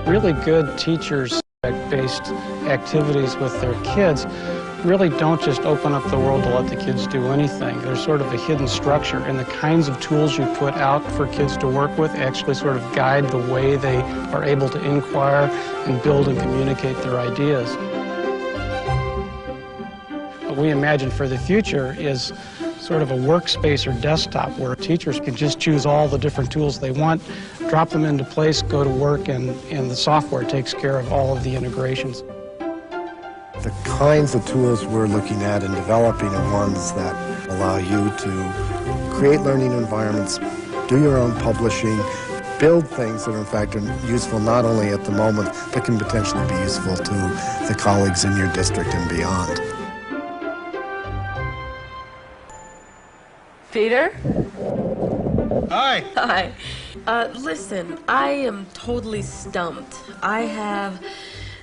Really good teachers-based activities with their kids really don't just open up the world to let the kids do anything. There's sort of a hidden structure, and the kinds of tools you put out for kids to work with actually sort of guide the way they are able to inquire and build and communicate their ideas. What we imagine for the future is sort of a workspace or desktop where teachers can just choose all the different tools they want, drop them into place, go to work, and the software takes care of all of the integrations. The kinds of tools we're looking at and developing are ones that allow you to create learning environments, do your own publishing, build things that are in fact are useful not only at the moment, but can potentially be useful to the colleagues in your district and beyond. Peter? Hi. Hi. Listen, I am totally stumped. I have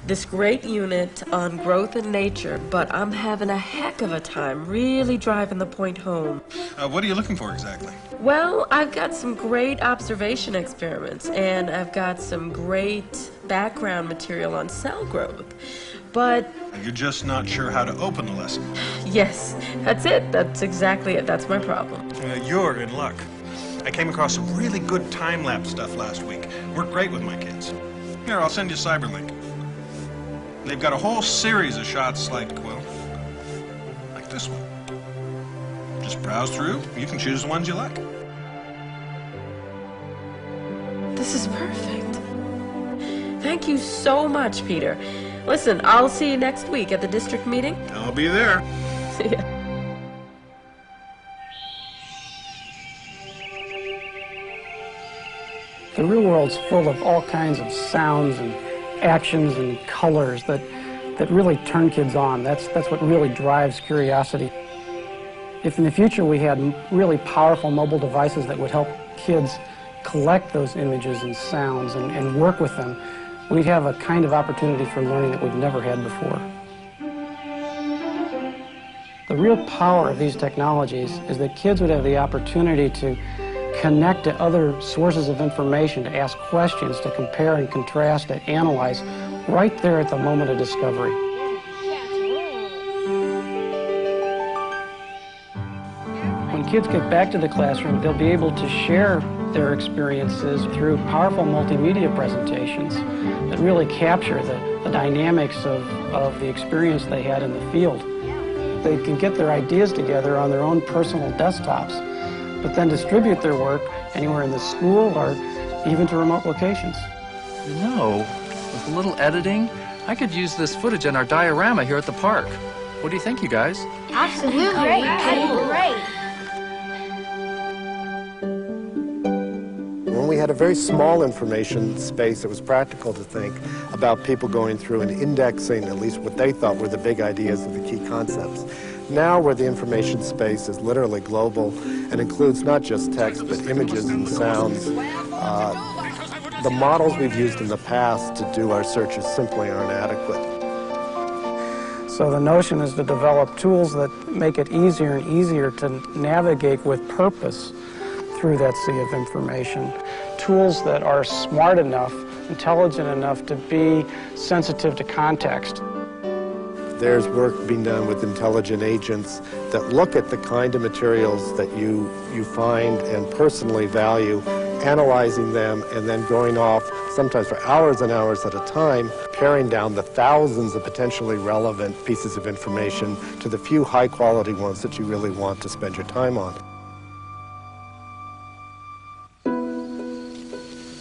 this great unit on growth and nature, but I'm having a heck of a time really driving the point home. What are you looking for exactly? Well, I've got some great observation experiments, and I've got some great background material on cell growth, but... You're just not sure how to open the lesson. Yes, that's it. That's exactly it. That's my problem. You're in luck. I came across some really good time-lapse stuff last week. Worked great with my kids. Here, I'll send you Cyberlink. They've got a whole series of shots like this one. Just browse through. You can choose the ones you like. This is perfect. Thank you so much, Peter. Listen, I'll see you next week at the district meeting. I'll be there. See ya. The real world's full of all kinds of sounds and actions and colors that really turn kids on. That's what really drives curiosity. If in the future we had really powerful mobile devices that would help kids collect those images and sounds and work with them, we'd have a kind of opportunity for learning that we've never had before. The real power of these technologies is that kids would have the opportunity to connect to other sources of information, to ask questions, to compare and contrast, to analyze right there at the moment of discovery. When kids get back to the classroom, they'll be able to share their experiences through powerful multimedia presentations that really capture the dynamics of the experience they had in the field. They can get their ideas together on their own personal desktops, but then distribute their work anywhere in the school or even to remote locations. You know, with a little editing, I could use this footage in our diorama here at the park. What do you think, you guys? Absolutely. Great. When we had a very small information space, it was practical to think about people going through and indexing at least what they thought were the big ideas of the key concepts. Now, where the information space is literally global and includes not just text, but images and sounds, the models we've used in the past to do our searches simply aren't adequate. So the notion is to develop tools that make it easier and easier to navigate with purpose through that sea of information. Tools that are smart enough, intelligent enough to be sensitive to context. There's work being done with intelligent agents that look at the kind of materials that you find and personally value, analyzing them, and then going off, sometimes for hours and hours at a time, paring down the thousands of potentially relevant pieces of information to the few high-quality ones that you really want to spend your time on.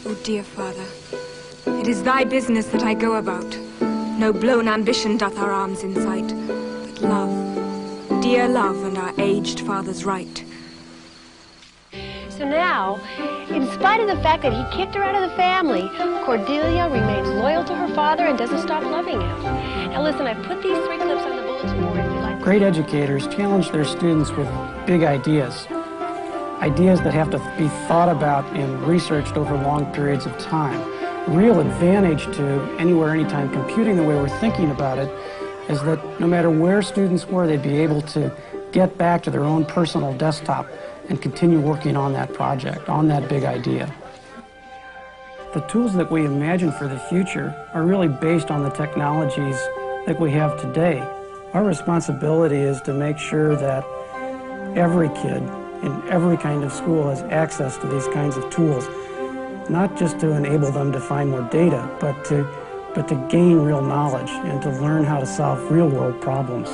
Oh, dear Father, it is thy business that I go about. No blown ambition doth our arms incite, but love, dear love, and our aged father's right. So now, in spite of the fact that he kicked her out of the family, Cordelia remains loyal to her father and doesn't stop loving him. Now listen, I put these 3 clips on the bulletin board if you like. Great educators challenge their students with big ideas. Ideas that have to be thought about and researched over long periods of time. Real advantage to anywhere, anytime computing the way we're thinking about it is that no matter where students were, they'd be able to get back to their own personal desktop and continue working on that project, on that big idea. The tools that we imagine for the future are really based on the technologies that we have today. Our responsibility is to make sure that every kid in every kind of school has access to these kinds of tools, not just to enable them to find more data, but to gain real knowledge and to learn how to solve real-world problems.